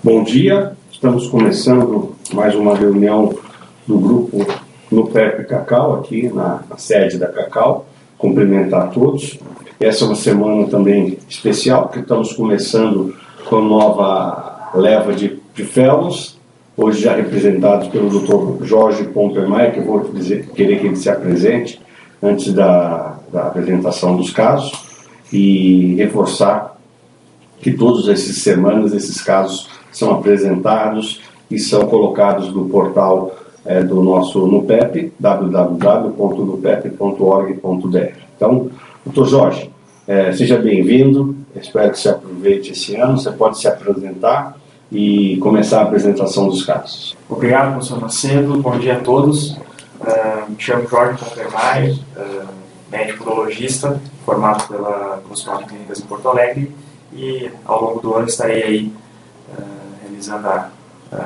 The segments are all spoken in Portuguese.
Bom dia, estamos começando mais uma reunião do grupo NUPEP Cacau, aqui na sede da Cacau. Cumprimentar a todos. Essa é uma semana também especial, porque estamos começando com a nova leva de fellows, hoje já representados pelo Dr. Jorge Pompermayer, que eu vou querer que ele se apresente antes da apresentação dos casos, e reforçar que todas essas semanas esses casos são apresentados e são colocados no portal do nosso NUPEP, www.nupep.org.br. Então, doutor Jorge, seja bem-vindo, espero que você aproveite esse ano, você pode se apresentar e começar a apresentação dos casos. Obrigado, professor Macedo, bom dia a todos. Me chamo Jorge Pompermayer, médico urologista, formado pela Hospital de Clínicas em Porto Alegre, e ao longo do ano estarei aí realizando a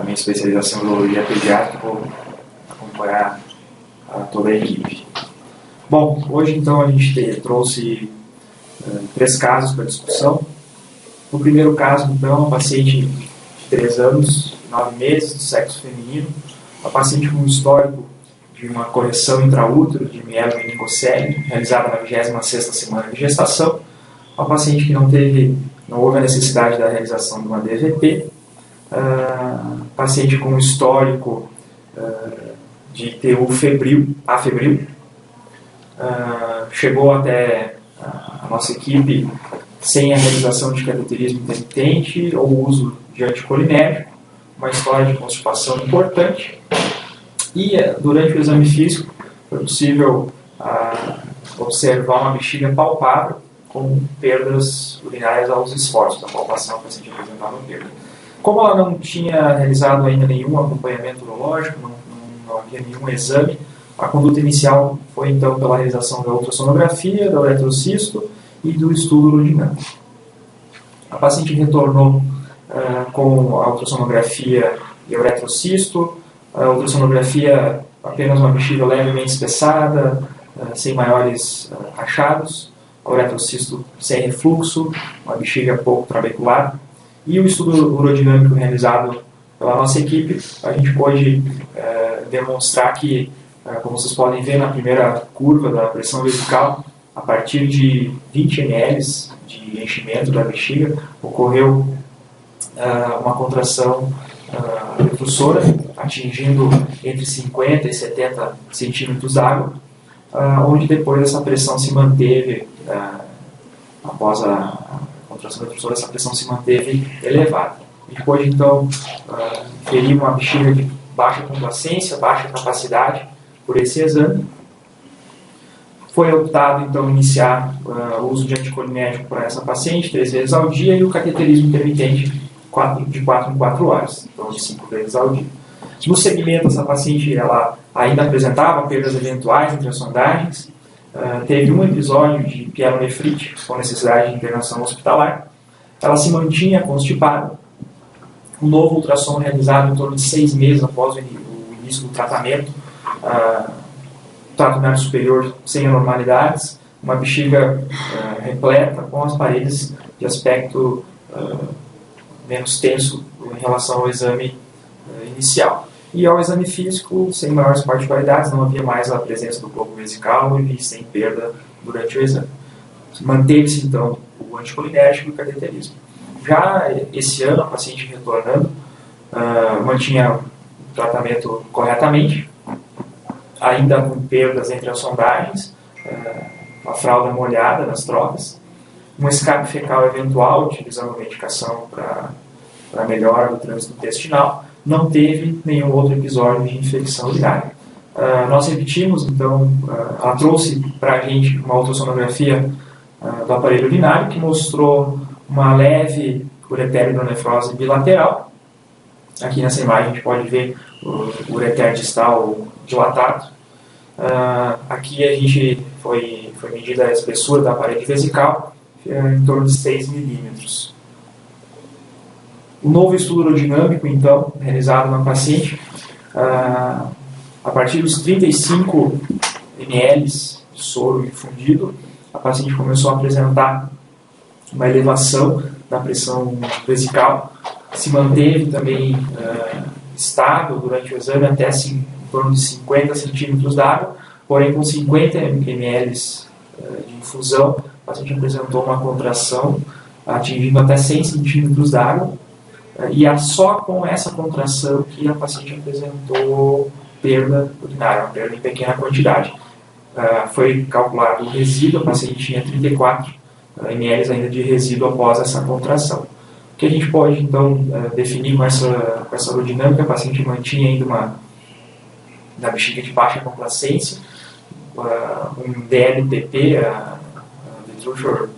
minha especialização em urologia pediátrica, vou acompanhar toda a equipe. Bom, hoje então a gente trouxe 3 casos para discussão. O primeiro caso, então, é uma paciente de 3 anos, 9 meses, do sexo feminino, uma paciente com um histórico de uma correção intraútero de mielomeningocele, realizada na 26ª semana de gestação, uma paciente que não houve a necessidade da realização de uma DVT, paciente com um histórico de TU afebril, chegou até a nossa equipe sem a realização de cateterismo intermitente ou uso de anticolinérgico, uma história de constipação importante, e durante o exame físico foi possível observar uma bexiga palpável com perdas urinárias aos esforços. A palpação, a paciente apresentava perda. Como ela não tinha realizado ainda nenhum acompanhamento urológico, não havia nenhum exame, a conduta inicial foi então pela realização da ultrassonografia, da uretrocisto e do estudo urodinâmico. A paciente retornou com a ultrassonografia e a uretrocisto, a ultrassonografia apenas uma bexiga levemente espessada, sem maiores achados, a uretrocisto sem refluxo, uma bexiga pouco trabecular, e o estudo urodinâmico realizado pela nossa equipe, a gente pôde demonstrar que, como vocês podem ver na primeira curva da pressão vesical, a partir de 20 ml de enchimento da bexiga, ocorreu uma contração refluxora, atingindo entre 50 e 70 centímetros d'água, onde depois essa pressão se manteve, após a contração refluxora, essa pressão se manteve elevada. A gente pôde então inferir uma bexiga de baixa complacência, baixa capacidade por esse exame. Foi optado então iniciar o uso de anticolinérgico para essa paciente 3 vezes ao dia e o cateterismo intermitente de 4 em 4 horas, então de 5 vezes ao dia. No segmento, essa paciente ela ainda apresentava perdas eventuais entre as sondagens, teve um episódio de pielonefrite com necessidade de internação hospitalar, ela se mantinha constipada. Um novo ultrassom realizado em torno de 6 meses após o início do tratamento, trato urinário superior sem anormalidades, uma bexiga repleta com as paredes de aspecto menos tenso em relação ao exame inicial. E ao exame físico, sem maiores particularidades, não havia mais a presença do globo vesical e sem perda durante o exame. Manteve-se então o anticolinérgico e o cateterismo. Já esse ano, a paciente retornando, mantinha o tratamento corretamente, ainda com perdas entre as sondagens, a fralda molhada nas trocas, um escape fecal eventual, utilizando medicação para melhora do trânsito intestinal, não teve nenhum outro episódio de infecção urinária. Nós repetimos, então, ela trouxe para a gente uma ultrassonografia do aparelho urinário que mostrou uma leve ureterohidronefrose bilateral. Aqui nessa imagem a gente pode ver o ureter distal dilatado. Aqui a gente foi medida a espessura da parede vesical, em torno de 6 milímetros. O novo estudo urodinâmico, então, realizado na paciente, a partir dos 35 ml de soro infundido, a paciente começou a apresentar uma elevação da pressão vesical se manteve também estável durante o exame até assim, em torno de 50 centímetros d'água, porém com 50 ml de infusão, o paciente apresentou uma contração atingindo até 100 centímetros d'água, e é só com essa contração que a paciente apresentou perda urinária, uma perda em pequena quantidade. Foi calculado o resíduo, a paciente tinha 34 ml ainda de resíduo após essa contração. O que a gente pode, então, definir com essa aerodinâmica, a paciente mantinha ainda na bexiga de baixa complacência, um DLPP, Detrusor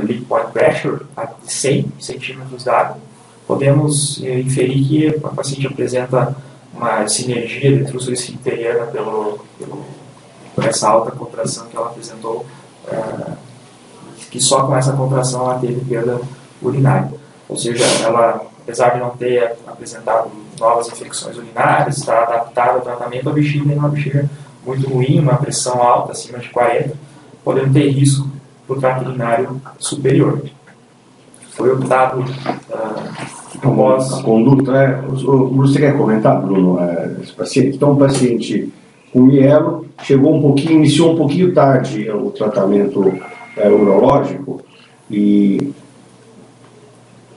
Leak Point Pressure, de 100 centímetros d'água. Podemos inferir que a paciente apresenta uma sinergia detrusor esfincteriana por essa alta contração que ela apresentou, que só com essa contração ela teve perda urinária. Ou seja, ela, apesar de não ter apresentado novas infecções urinárias, está adaptada ao tratamento, a bexiga tem uma bexiga muito ruim, uma pressão alta, acima de 40, podendo ter risco do trato urinário superior. Foi optado após... A conduta, você quer comentar, Bruno, esse paciente? Então, o paciente com mielo iniciou um pouquinho tarde o tratamento urológico,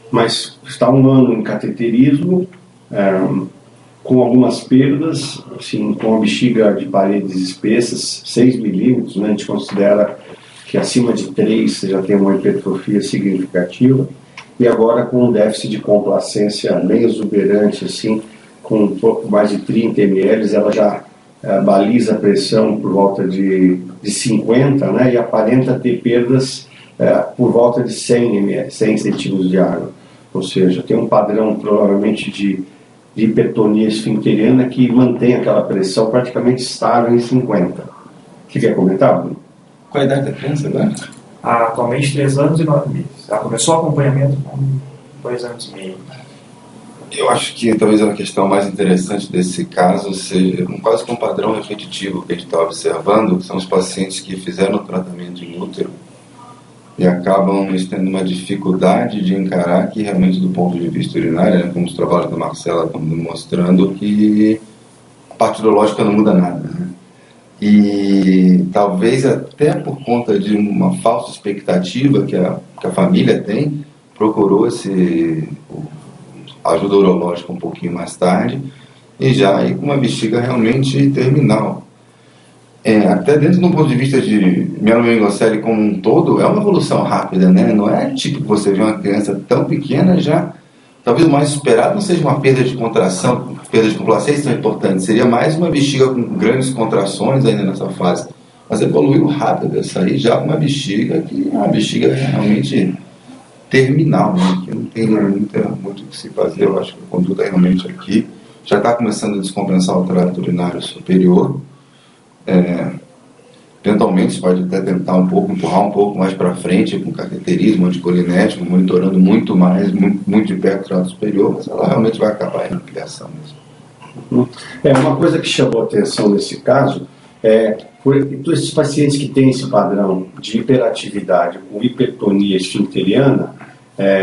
mas está um ano em cateterismo, com algumas perdas, assim, com a bexiga de paredes espessas, 6 milímetros, né? A gente considera que acima de 3 você já tem uma hipertrofia significativa, e agora com um déficit de complacência bem exuberante, assim, com um pouco mais de 30 ml, ela já baliza a pressão por volta de 50, né? E aparenta ter perdas por volta de 100 centímetros de água. Ou seja, tem um padrão provavelmente de hipertonia esfincteriana que mantém aquela pressão praticamente estável em 50. Você quer comentar, Bruno? Qual a idade da criança agora? Atualmente 3 anos e 9 meses. Ela começou o acompanhamento com 2 anos e meio. Eu acho que talvez a questão mais interessante desse caso seja quase que um padrão repetitivo que a gente está observando, que são os pacientes que fizeram o tratamento in útero e acabam tendo uma dificuldade de encarar que realmente do ponto de vista urinário, né, como os trabalhos da Marcela estão demonstrando, que a parte urológica não muda nada, né? E talvez até por conta de uma falsa expectativa que a família tem, procurou ajuda urológica um pouquinho mais tarde e já aí com uma bexiga realmente terminal. Até dentro do ponto de vista de mielomeningocele como um todo, é uma evolução rápida, né? Não é tipo que você vê uma criança tão pequena já, talvez o mais esperado não seja uma perda de contração, perda de complacência tão importante, seria mais uma bexiga com grandes contrações ainda nessa fase. Mas evoluiu rápido, sair já com uma bexiga que é uma bexiga realmente terminal, né? Que não tem muito o que se fazer. Eu acho que a conduta realmente aqui já está começando a descompensar o trato urinário superior. Eventualmente pode até tentar empurrar um pouco mais para frente com cateterismo anticolinético, monitorando muito mais, muito de perto o trato superior, mas ela realmente vai acabar em ampliação mesmo. Uma coisa que chamou a atenção nesse caso por esses pacientes que têm esse padrão de hiperatividade com hipertonia esfincteriana,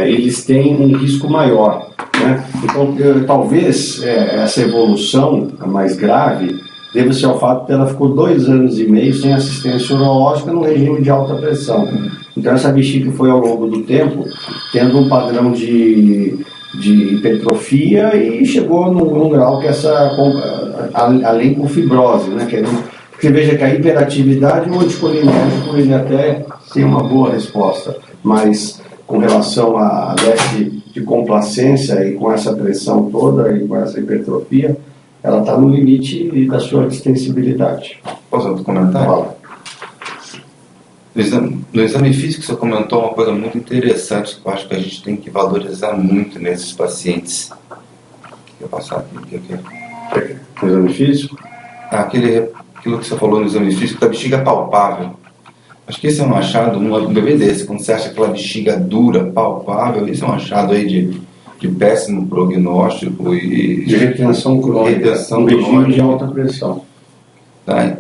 eles têm um risco maior, né? Então, talvez essa evolução mais grave deve-se ao fato que ela ficou 2 anos e meio sem assistência urológica no regime de alta pressão. Então essa bexiga foi ao longo do tempo tendo um padrão de hipertrofia e chegou num grau que além com fibrose, né? Você veja que a hiperatividade, o anticolinérgico, ele até tem uma boa resposta, mas com relação a déficit de complacência e com essa pressão toda e com essa hipertrofia, ela está no limite da sua extensibilidade. Posso outro comentário? No exame físico você comentou uma coisa muito interessante que eu acho que a gente tem que valorizar muito nesses pacientes. Deixa eu passar aqui. No exame físico? Aquilo que você falou no exame físico da bexiga palpável. Acho que esse é um achado, um bebê desse, quando você acha aquela bexiga dura, palpável, esse é um achado aí de péssimo prognóstico e de retenção crônica, regime de alta pressão. Tá?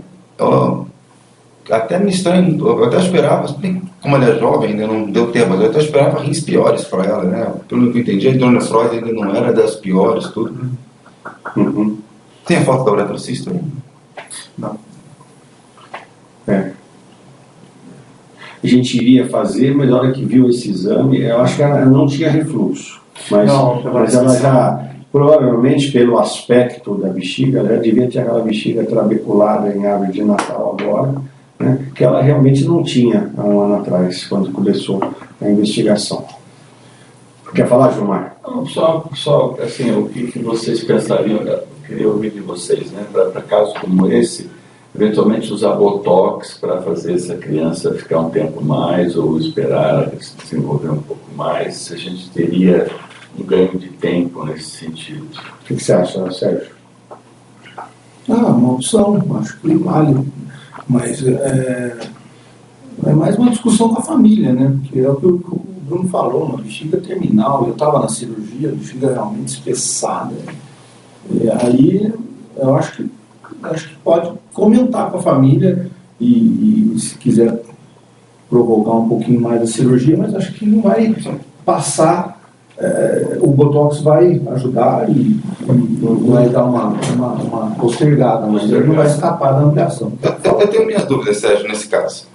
até me estranho, eu até esperava, como ela é jovem, ainda não deu tempo, mas eu até esperava rins piores para ela, né? Pelo que eu entendi, a Dona Freud ainda não era das piores, tudo. Uhum. Tem a foto da uretrocista? Não. É. A gente iria fazer, mas na hora que viu esse exame, eu acho que ela não tinha refluxo. Mas ela já, provavelmente pelo aspecto da bexiga, ela já devia ter aquela bexiga trabeculada em árvore de Natal agora, né, que ela realmente não tinha há um ano atrás, quando começou a investigação. Quer falar, Gilmar? Não, só assim, o que vocês pensariam, eu queria ouvir de vocês, né, para casos como esse, eventualmente usar botox para fazer essa criança ficar um tempo mais ou esperar se desenvolver um pouco mais, se a gente teria um ganho de tempo nesse sentido. O que você acha, Sérgio? Uma opção, acho que vale, mas é mais uma discussão com a família, né? Porque é o que o Bruno falou, uma bexiga terminal, eu estava na cirurgia, a bexiga realmente espessada. E aí eu acho que pode comentar com a família e se quiser provocar um pouquinho mais a cirurgia, mas acho que não vai passar, o Botox vai ajudar e vai dar uma postergada, mas ele não vai escapar da ampliação. Eu tenho minhas dúvidas, Sérgio, nesse caso.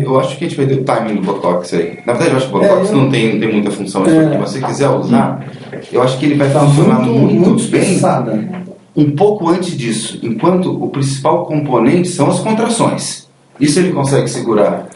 Eu acho que a gente perdeu o timing do Botox aí. Na verdade, eu acho que o Botox não tem muita função. Se você quiser usar, eu acho que ele vai funcionar muito bem. Espessada. Um pouco antes disso, enquanto o principal componente são as contrações. Isso ele consegue segurar.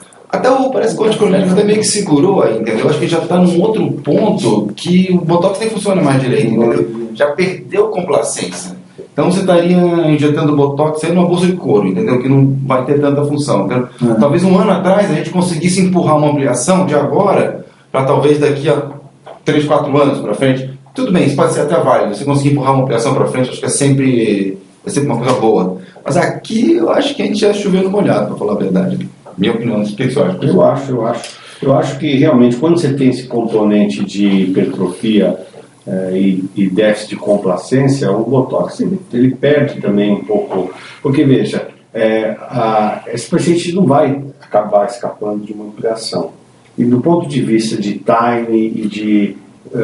Parece que o anticolinérgico até meio que segurou aí, entendeu? Eu acho que já está num outro ponto que o Botox nem funciona mais direito, entendeu? Já perdeu complacência. Então você estaria injetando Botox aí numa bolsa de couro, entendeu? Que não vai ter tanta função. Então, talvez um ano atrás a gente conseguisse empurrar uma ampliação de agora para talvez daqui a 3, 4 anos para frente. Tudo bem, isso pode ser até válido. Você conseguir empurrar uma ampliação para frente, acho que é sempre uma coisa boa. Mas aqui eu acho que a gente já choveu no molhado, para falar a verdade. Minha opinião, o que você acha? Eu acho que realmente quando você tem esse componente de hipertrofia e déficit de complacência, o Botox ele perde também um pouco. Porque, veja, esse paciente não vai acabar escapando de uma ampliação. E do ponto de vista de time e de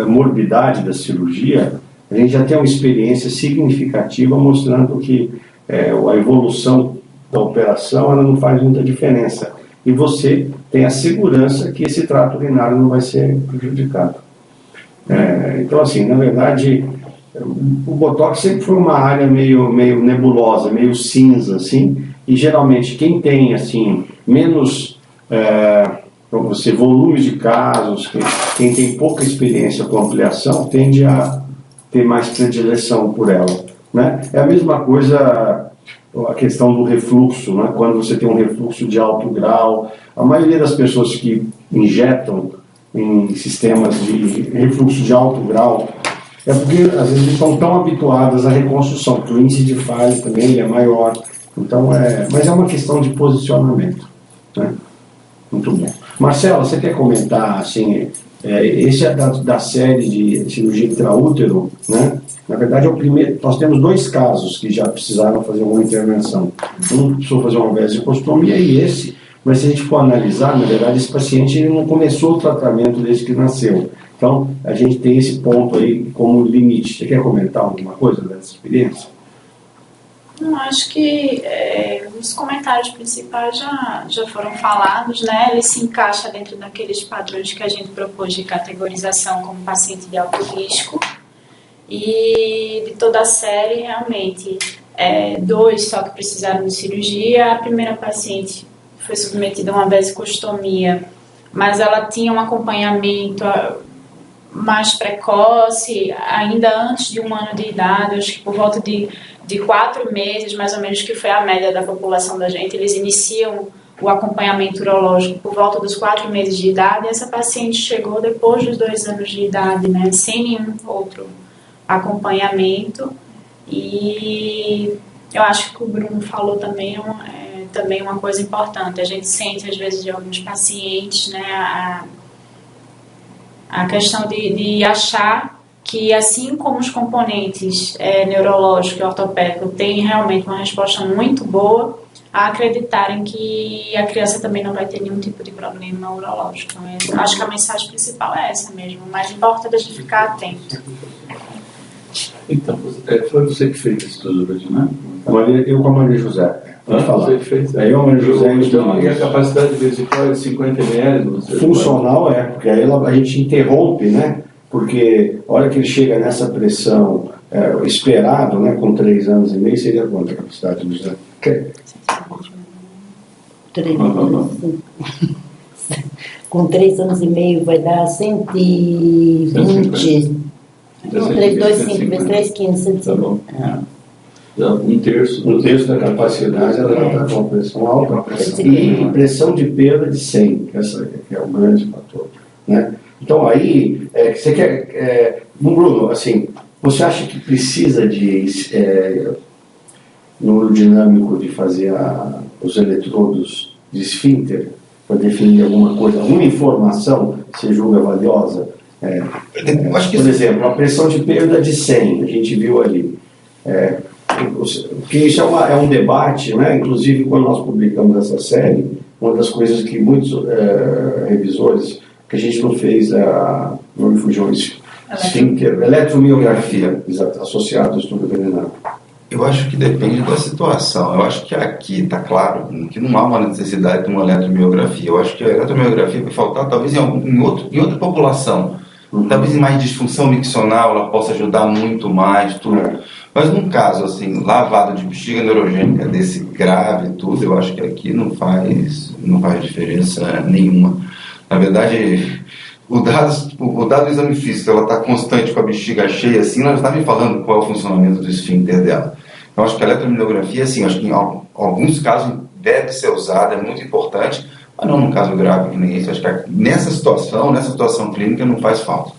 morbidade da cirurgia, a gente já tem uma experiência significativa mostrando que a evolução da operação ela não faz muita diferença. E você tem a segurança que esse trato urinário não vai ser prejudicado. Então, assim, na verdade, o Botox sempre foi uma área meio nebulosa, meio cinza, assim, e geralmente quem tem, assim, menos volumes de casos, quem tem pouca experiência com ampliação, tende a ter mais predileção por ela, né? É a mesma coisa a questão do refluxo, né? Quando você tem um refluxo de alto grau, a maioria das pessoas que injetam em sistemas de refluxo de alto grau é porque às vezes estão tão habituadas à reconstrução, que o índice de falha também é maior. Então mas é uma questão de posicionamento, né? Muito bom. Marcelo, você quer comentar, assim, esse é da série de cirurgia intraútero, né? Na verdade é o primeiro, nós temos 2 casos que já precisaram fazer alguma intervenção. Um precisou fazer uma vesicostomia e esse, mas se a gente for analisar, na verdade esse paciente ele não começou o tratamento desde que nasceu. Então a gente tem esse ponto aí como limite. Você quer comentar alguma coisa dessa experiência? Não, acho que os comentários principais já foram falados, né? Ele se encaixa dentro daqueles padrões que a gente propôs de categorização como paciente de alto risco. E de toda a série, realmente, 2 só que precisaram de cirurgia. A primeira paciente foi submetida a uma vesicostomia, mas ela tinha um acompanhamento mais precoce, ainda antes de 1 ano de idade, acho que por volta de 4 meses, mais ou menos, que foi a média da população da gente. Eles iniciam o acompanhamento urológico por volta dos 4 meses de idade, e essa paciente chegou depois dos 2 anos de idade, né, sem nenhum outro acompanhamento. E eu acho que o Bruno falou também também uma coisa importante. A gente sente às vezes de alguns pacientes, né, a questão de achar que, assim como os componentes neurológico e ortopédico têm realmente uma resposta muito boa, a acreditarem que a criança também não vai ter nenhum tipo de problema urológico. Então, acho que a mensagem principal é essa mesmo. O mais importante é a gente ficar atento. Então, foi você que fez esse estudo hoje, né? Eu com a Maria José. Pode falar. Você que fez? Aí eu, Maria José, então, e a capacidade de vesical é de 50 ml? Funcional porque aí a gente interrompe, né? Porque a hora que ele chega nessa pressão esperado, né, com 3 anos e meio, seria quanto a capacidade do José? Com 3 anos e meio vai dar 120. 325 vezes 3, 15, 150. Tá bom. Um terço da capacidade ela está com pressão alta e pressão de perda de 100, que é o grande fator, né? Então aí você quer, Bruno, assim, você acha que precisa de número dinâmico de fazer os eletrodos de esfíncter para definir alguma coisa, alguma informação que você julga valiosa? Acho que por exemplo, a pressão de perda de 100, a gente viu ali. Porque isso é um debate, né? Inclusive quando nós publicamos essa série, uma das coisas que muitos revisores, que a gente não fez não me fugiu isso, esfíncter, eletromiografia, associado ao estudo veterinário. Eu acho que depende da situação. Eu acho que aqui está claro que não há uma necessidade de uma eletromiografia. Eu acho que a eletromiografia vai faltar talvez em outra população. Talvez em mais disfunção miccional ela possa ajudar muito mais, tudo. Mas num caso assim, lavado de bexiga neurogênica desse grave tudo, eu acho que aqui não faz diferença nenhuma. Na verdade, o dado do exame físico, ela está constante com a bexiga cheia, assim, ela está me falando qual é o funcionamento do esfíncter dela. Eu acho que a eletromiografia, assim, acho que em alguns casos deve ser usada, é muito importante, mas não num caso grave que nem esse. Acho que nessa situação clínica não faz falta.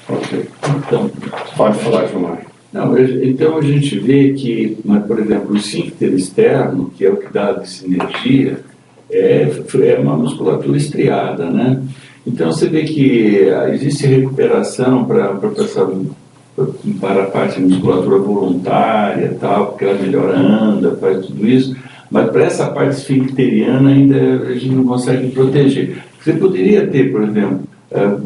Ok. Então, pode falar, Gilmar. Não, então a gente vê que, por exemplo, o esfíncter externo, que é o que dá a sinergia, é uma musculatura estriada, né? Então você vê que existe recuperação para a parte de musculatura voluntária, tal, porque ela melhor anda, faz tudo isso, mas para essa parte esfincteriana ainda a gente não consegue proteger. Você poderia ter, por exemplo,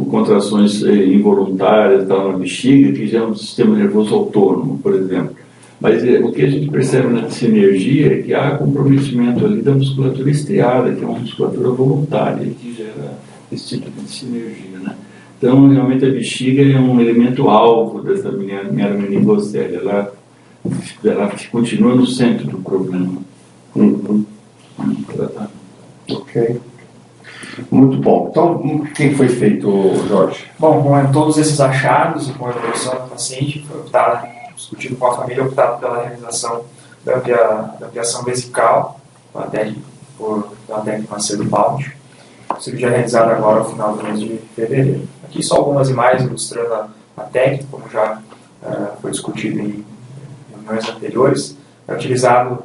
contrações involuntárias tal, na bexiga, que já é um sistema nervoso autônomo, por exemplo. Mas o que a gente percebe na sinergia é que há comprometimento ali da musculatura estriada, que é uma musculatura voluntária, que gera esse tipo de sinergia, né? Então, realmente, a bexiga é um elemento alvo dessa mielomeningocele. Ela continua no centro do problema. Ok. Muito bom. Então, o que foi feito, Jorge? Bom, com todos esses achados e com a evolução do paciente, foi discutido com a família, optado pela realização da ampliação vesical, pela técnica Macedo-Baldi. Cirurgia realizada agora ao final do mês de fevereiro. Aqui só algumas imagens ilustrando a técnica, como já foi discutido em reuniões anteriores. É utilizado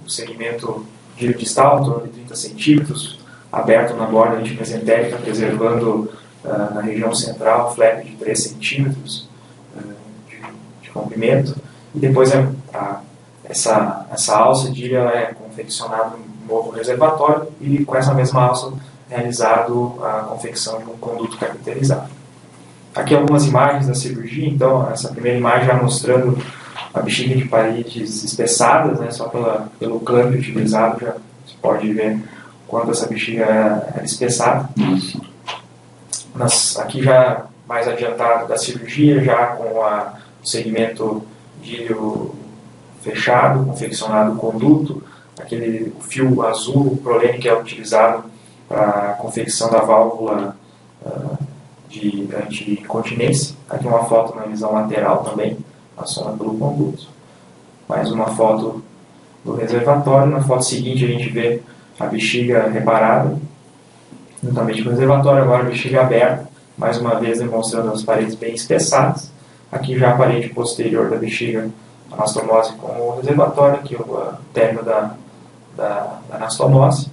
o segmento giro distal, em torno de 30 centímetros, aberto na borda antimesentérica, preservando na região central um flap de 3 centímetros de comprimento. E depois essa alça de ilha é confeccionada um novo reservatório e com essa mesma alça realizado a confecção de um conduto caracterizado. Aqui algumas imagens da cirurgia. Então, essa primeira imagem já mostrando a bexiga de paredes espessadas, né, só pelo clamp utilizado, já se pode ver quanto essa bexiga era espessada. Aqui já mais adiantado da cirurgia, já com o segmento de ilho fechado, confeccionado o conduto, o fio azul, o prolene que é utilizado para a confecção da válvula de anticontinência. Aqui uma foto na visão lateral também, passando pelo conduto. Mais uma foto do reservatório. Na foto seguinte a gente vê a bexiga reparada, juntamente com o reservatório, agora a bexiga aberta, mais uma vez demonstrando as paredes bem espessadas. Aqui já a parede posterior da bexiga, anastomose com o reservatório, aqui o término da anastomose.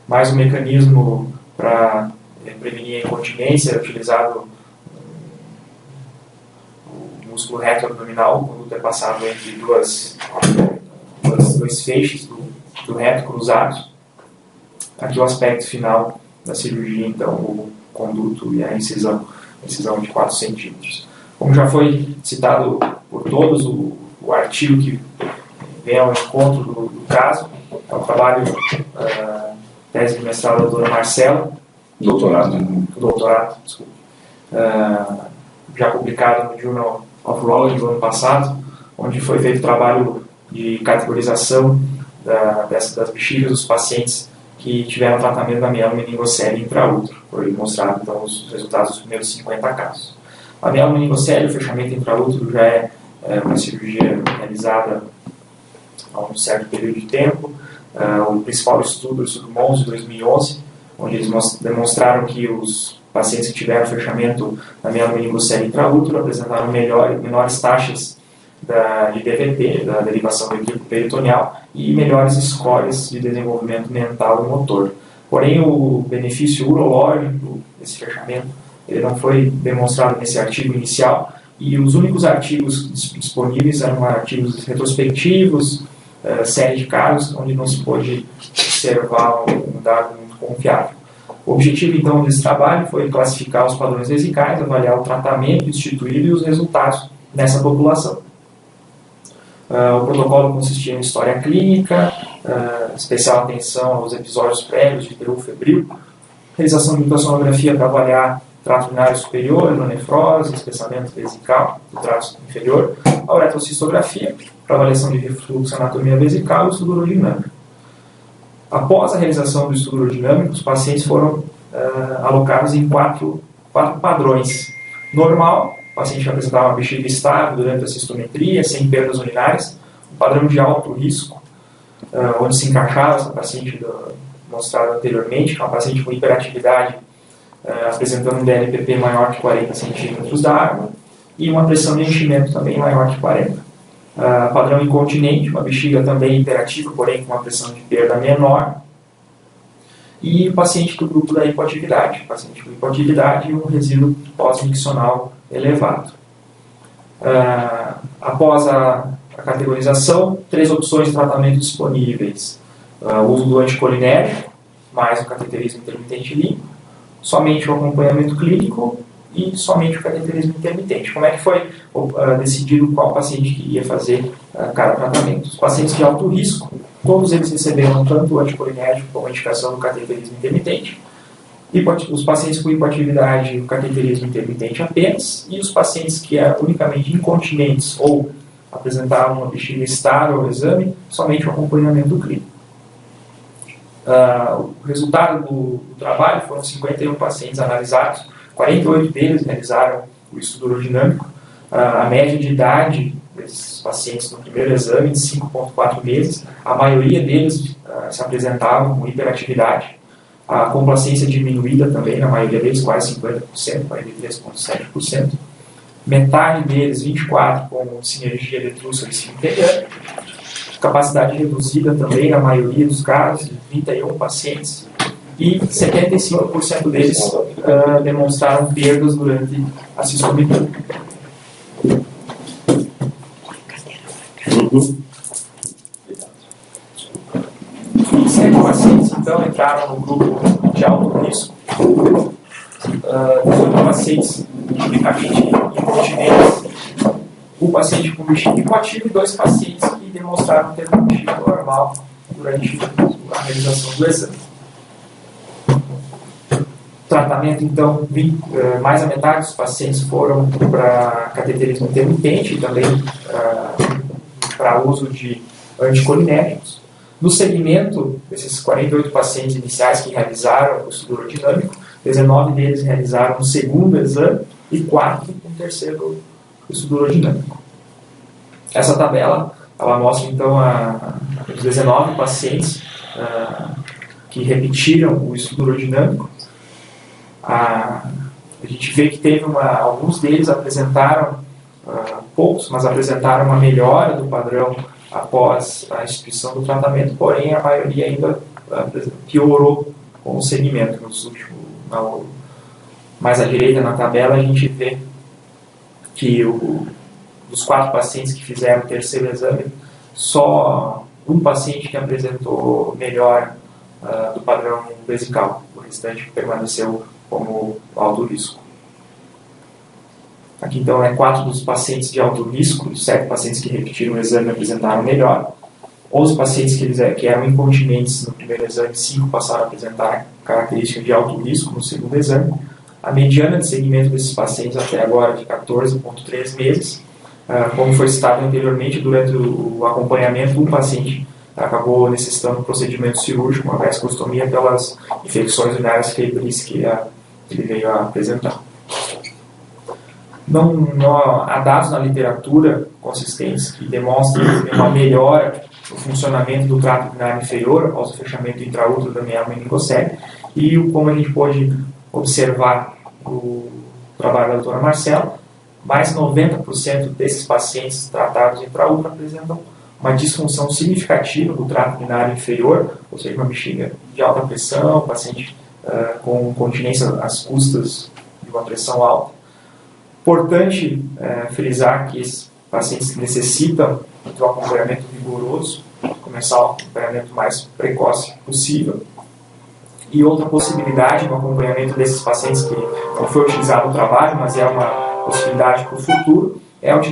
Mais um mecanismo para prevenir a incontinência, é utilizado o músculo reto abdominal, o conduto é passado entre dois feixes do reto cruzado. Aqui o aspecto final da cirurgia, então, o conduto e a incisão de 4 centímetros. Como já foi citado por todos, o artigo que vem ao encontro do caso é o trabalho tese de mestrado da doutora Marcela, doutorado, desculpa, já publicado no Journal of Urology do ano passado, onde foi feito trabalho de categorização das bexigas dos pacientes que tiveram tratamento da mielomeningocele intraútero. Foi mostrado então os resultados dos primeiros 50 casos. A mielomeningocele, o fechamento intraútero, já é uma cirurgia realizada há um certo período de tempo. O principal estudo, o estudo MONS de 2011, onde eles demonstraram que os pacientes que tiveram fechamento da mielomeningocele intraútero apresentaram menores taxas de DVT, da derivação peritoneal, e melhores scores de desenvolvimento mental e motor. Porém, o benefício urológico desse fechamento ele não foi demonstrado nesse artigo inicial, e os únicos artigos disponíveis eram artigos retrospectivos, série de casos, onde não se pôde observar um dado muito confiável. O objetivo, então, desse trabalho foi classificar os padrões vesicais, avaliar o tratamento instituído e os resultados nessa população. O protocolo consistia em história clínica, especial atenção aos episódios prévios de peru febril, realização de ultrassonografia para avaliar trato urinário superior, nefrose, espessamento vesical do trato inferior, a uretrocistografia para avaliação de refluxo, anatomia vesical e o estudo urodinâmico. Após a realização do estudo urodinâmico, os pacientes foram alocados em quatro padrões. Normal, o paciente apresentava uma bexiga estável durante a cistometria, sem perdas urinárias. O padrão de alto risco, onde se encaixava essa paciente mostrada anteriormente, que é uma paciente com hiperatividade, apresentando um DLPP maior que 40 centímetros da água, e uma pressão de enchimento também maior que 40. Padrão incontinente, uma bexiga também hiperativa, porém com uma pressão de perda menor. E o paciente do grupo da hipoatividade, paciente com hipoatividade e um resíduo pós-miccional elevado. Após a categorização, 3 opções de tratamento disponíveis. O uso do anticolinérgico, mais o cateterismo intermitente limpo, somente o acompanhamento clínico e somente o cateterismo intermitente. Como é que foi decidido qual paciente que ia fazer cada tratamento? Os pacientes de alto risco, todos eles receberam tanto o anticolinérgico como a indicação do cateterismo intermitente. Os pacientes com hipoatividade, o cateterismo intermitente apenas, e os pacientes que eram unicamente incontinentes ou apresentavam uma bexiga estável ao exame, somente o acompanhamento clínico. O resultado do trabalho foram 51 pacientes analisados, 48 deles realizaram o estudo urodinâmico. A média de idade desses pacientes no primeiro exame de 5,4 meses, a maioria deles se apresentavam com hiperatividade. A complacência diminuída também, na maioria deles, quase 50%, 43,7%. Metade deles, 24%, com sinergia eletrúcia esfincteriana. Capacidade reduzida também, na maioria dos casos, de 31 pacientes. E 75% deles demonstraram perdas durante a cistometria. 27 pacientes, então, entraram no grupo de alto risco. 18 pacientes tipicamente incontinentes, um paciente com bexiga hipoativa e 2 pacientes que demonstraram ter uma bexiga normal durante a realização do exame. Tratamento, então, mais da metade dos pacientes foram para cateterismo intermitente e também para uso de anticolinérgicos. No segmento desses 48 pacientes iniciais que realizaram o estudo urodinâmico, 19 deles realizaram um segundo exame e 4 um terceiro estudo urodinâmico. Essa tabela ela mostra então os 19 pacientes que repetiram o estudo urodinâmico. A gente vê que teve alguns deles apresentaram, poucos, mas apresentaram uma melhora do padrão após a instituição do tratamento, porém a maioria ainda piorou com o segmento. Mais à direita na tabela a gente vê que dos 4 pacientes que fizeram o terceiro exame, só um paciente que apresentou melhora do padrão vesical, o restante permaneceu como alto risco. Aqui então 4 dos pacientes de alto risco, 7 pacientes que repetiram o exame apresentaram melhor, 11 pacientes que eram incontinentes no primeiro exame, 5 passaram a apresentar características de alto risco no segundo exame. A mediana de segmento desses pacientes até agora é de 14,3 meses. Como foi citado anteriormente, durante o acompanhamento, um paciente acabou necessitando um procedimento cirúrgico, uma vasectomia, pelas infecções urinárias febris que ele veio a apresentar. Não há dados na literatura consistentes que demonstrem uma melhora no funcionamento do trato urinário inferior após o fechamento intraútero da mielomeningocele, e como a gente pode observar o trabalho da doutora Marcela, mais 90% desses pacientes tratados intraútero apresentam uma disfunção significativa do trato urinário inferior, ou seja, uma bexiga de alta pressão, paciente com continência às custas de uma pressão alta. Importante frisar que esses pacientes necessitam de um acompanhamento rigoroso, começar o acompanhamento mais precoce possível. E outra possibilidade no acompanhamento desses pacientes, que não foi utilizado no trabalho, mas é uma possibilidade para o futuro, é a utilização